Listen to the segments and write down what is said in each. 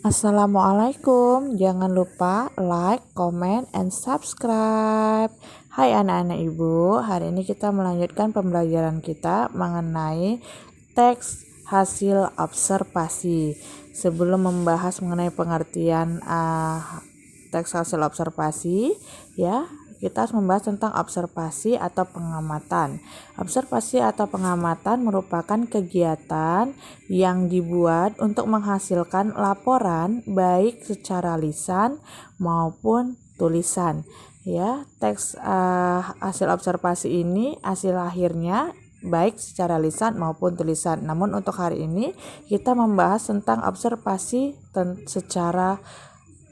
Assalamualaikum, jangan lupa like, comment, and subscribe. Hai anak-anak ibu, hari ini kita melanjutkan pembelajaran kita mengenai teks hasil observasi. Sebelum membahas mengenai pengertian teks hasil observasi, ya, kita harus membahas tentang observasi atau pengamatan. Observasi atau pengamatan merupakan kegiatan yang dibuat untuk menghasilkan laporan baik secara lisan maupun tulisan. Ya, teks hasil observasi ini hasil akhirnya baik secara lisan maupun tulisan. Namun untuk hari ini kita membahas tentang observasi secara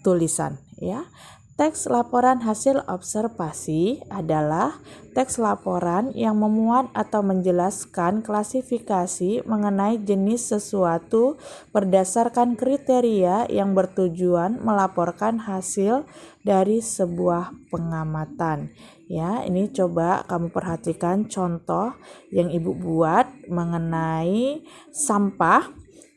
tulisan, ya. Teks laporan hasil observasi adalah teks laporan yang memuat atau menjelaskan klasifikasi mengenai jenis sesuatu berdasarkan kriteria yang bertujuan melaporkan hasil dari sebuah pengamatan. Ya, ini coba kamu perhatikan contoh yang Ibu buat mengenai sampah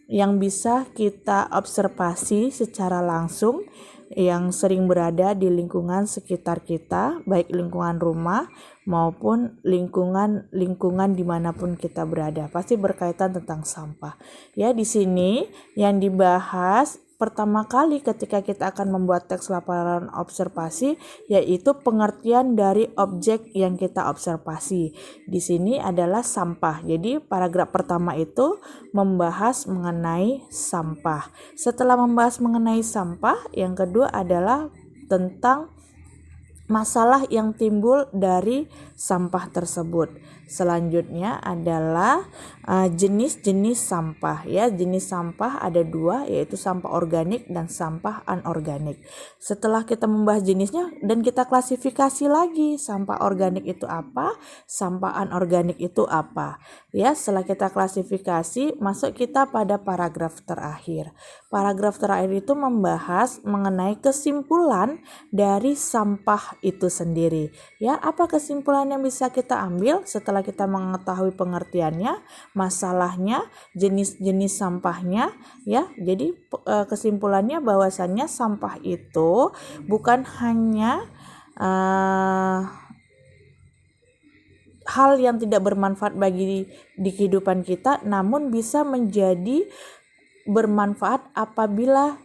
yang bisa kita observasi secara langsung yang sering berada di lingkungan sekitar kita, baik lingkungan rumah maupun lingkungan dimanapun kita berada, pasti berkaitan tentang sampah. Ya, di sini yang dibahas pertama kali ketika kita akan membuat teks laporan observasi yaitu pengertian dari objek yang kita observasi. Di sini adalah sampah. Jadi paragraf pertama itu membahas mengenai sampah. Setelah membahas mengenai sampah, yang kedua adalah tentang masalah yang timbul dari sampah tersebut. Selanjutnya adalah jenis-jenis sampah, ya. Jenis sampah ada dua, yaitu sampah organik dan sampah anorganik. Setelah kita membahas jenisnya dan kita klasifikasi lagi, sampah organik itu apa, sampah anorganik itu apa. Ya, setelah kita klasifikasi, masuk kita pada paragraf terakhir. Paragraf terakhir itu membahas mengenai kesimpulan dari sampah itu sendiri. Ya, apa kesimpulan yang bisa kita ambil setelah kita mengetahui pengertiannya, masalahnya, jenis-jenis sampahnya, ya. Jadi kesimpulannya bahwasannya sampah itu bukan hanya hal yang tidak bermanfaat bagi di kehidupan kita, namun bisa menjadi bermanfaat apabila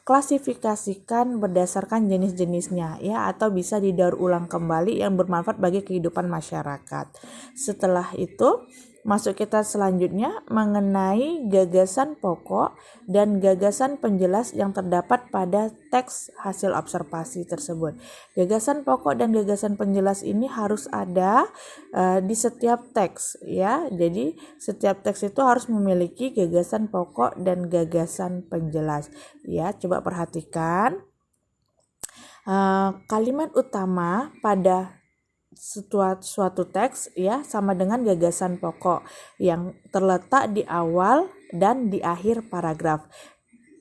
klasifikasikan berdasarkan jenis-jenisnya, ya, atau bisa didaur ulang kembali yang bermanfaat bagi kehidupan masyarakat. Setelah itu masuk kita selanjutnya mengenai gagasan pokok dan gagasan penjelas yang terdapat pada teks hasil observasi tersebut. Gagasan pokok dan gagasan penjelas ini harus ada di setiap teks, ya. Jadi setiap teks itu harus memiliki gagasan pokok dan gagasan penjelas. Ya, coba perhatikan kalimat utama pada suatu teks, ya, sama dengan gagasan pokok yang terletak di awal dan di akhir paragraf.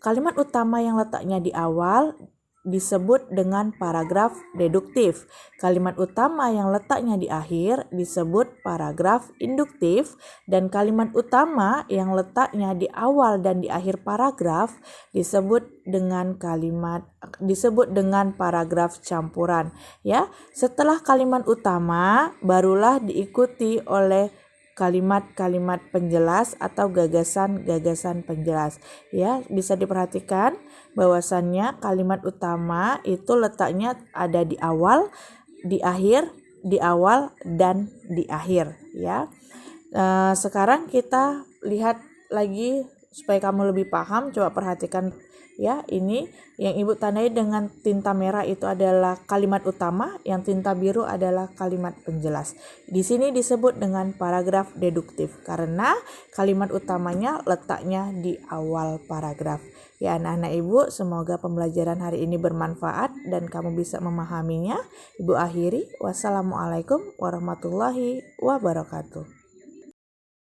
Kalimat utama yang letaknya di awal disebut dengan paragraf deduktif. Kalimat utama yang letaknya di akhir disebut paragraf induktif, dan kalimat utama yang letaknya di awal dan di akhir paragraf disebut dengan paragraf campuran, ya. Setelah kalimat utama barulah diikuti oleh kalimat-kalimat penjelas atau gagasan-gagasan penjelas. Ya, bisa diperhatikan bahwasannya kalimat utama itu letaknya ada di awal, di akhir, di awal, dan di akhir, ya. Sekarang kita lihat lagi supaya kamu lebih paham. Coba perhatikan, ya, ini yang Ibu tandai dengan tinta merah itu adalah kalimat utama, yang tinta biru adalah kalimat penjelas. Di sini disebut dengan paragraf deduktif karena kalimat utamanya letaknya di awal paragraf. Ya, anak-anak Ibu, semoga pembelajaran hari ini bermanfaat dan kamu bisa memahaminya. Ibu akhiri, wassalamualaikum warahmatullahi wabarakatuh.